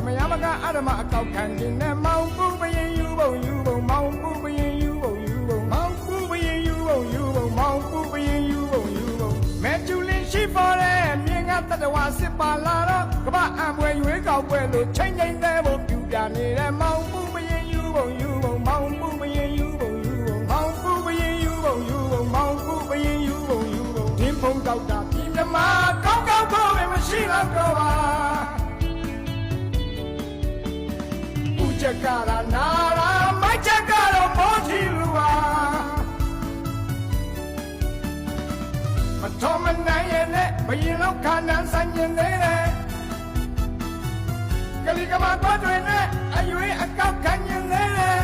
မယမကအရမအကောက်ခံခြင်းနဲ့မောင်ပူပရင်ယူပုံမောင်ပူပရင်ယူပုံမောင်ပူပရင်ယူပုံမောင်ပူပရင်ယူပုံမဲကျူလင်းရှိပေါ်တဲ့မြင်ကတတဝါစစ်ပါလာတော့ကပအံပွဲရွေးကောက်ပွဲလို့ချိန်ချိန်သေးဖို့ပြူပြနေတဲ့မောင်ပူပရင်ယူပုံမောင်ပူပရင်ယူပုံမောင်ပူပရင်ယူပုံမောင်ပူပရင်ယူပုံဒီဖုံကောက်တာပြည်မြမာကောင်းကောင်းဖို့မရှိတော့တော့ပါဦးချက်ကရာနာရာမိုက်ချက်ကတော့မောချီလူပါမတော်မနိုင်ရဲ့နဲ့ဘယင်လောက်ခါနန်းဆိုင်ရင်သေးတယ်ကလေးကမသွားတွေနဲ့အရွေးအကောက်ခံရင်သေးတယ်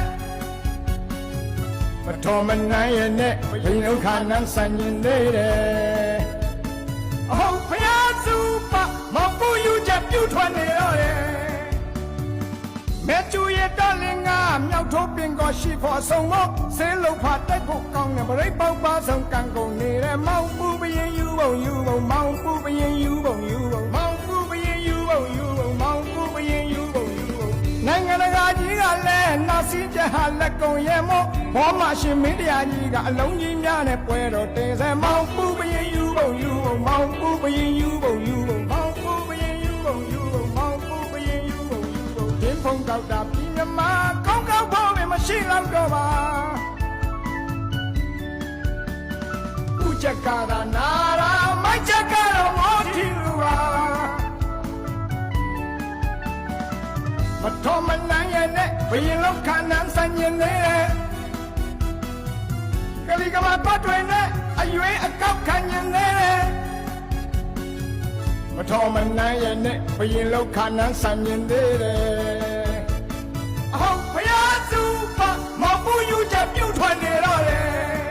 မတော်မနိုင်ရဲ့နဲ့ဘယင်လောက်ခါနန်းဆိုင်ရင်သေးတယ်အဟုတ်ဖျားစုပါမောင်ပူယူချက်ပြုထွက်နေတော့တယ်မဲကျူရဲ့တော်လင်ကမြောက်ထိုးပင်ကောရှိဖို့အဆုံးမို့ဆေးလုံးဖာတိုက်ဖို့ကောင်းတယ်ဗရိတ်ပေါက်ပါဆုံးကံကုန်နေတဲ့မောင်ပူပရင်ယူပုံမောင်ပူပရင်ယူပုံမောင်ပူပရင်ယူပုံမောင်ပူပရင်ယူပုံနိုင်ငံတကာကြီးကလည်းနောက်စီးချက်ဟာလက်ကုံရဲ့မို့ဘောမရှိမင်းတရားကြီးကအလုံးကြီးများနဲ့ပွဲတော်တင်ဆက်မောင်ပူပရင်ယူပုံမောင်ပူပရင်ယူပုံမောင်ပူပရင်ယူပုံမောင်ပူပရင်ယူပုံဒီဖုံကောက်တာပြည်မြမာကောင်းကောင်းဖို့မရှိတော့တော့ပါဦးချက်ကရာနာရာမိုက်ချက်ကတော့မောတီလူပါမတော်မနိုင်ရဲ့နဲ့ဘယင်လောက်ခါနန်းဆိုင်ရင်သေးတယ်ကလေးကမပတ်တွင်နဲ့အရွေးအကောက်ခံရင်သေးတယ်မတော်မနိုင်ရဲ့နဲ့ဘယင်လောက်ခါနန်းဆိုင်ရင်သေးတယ်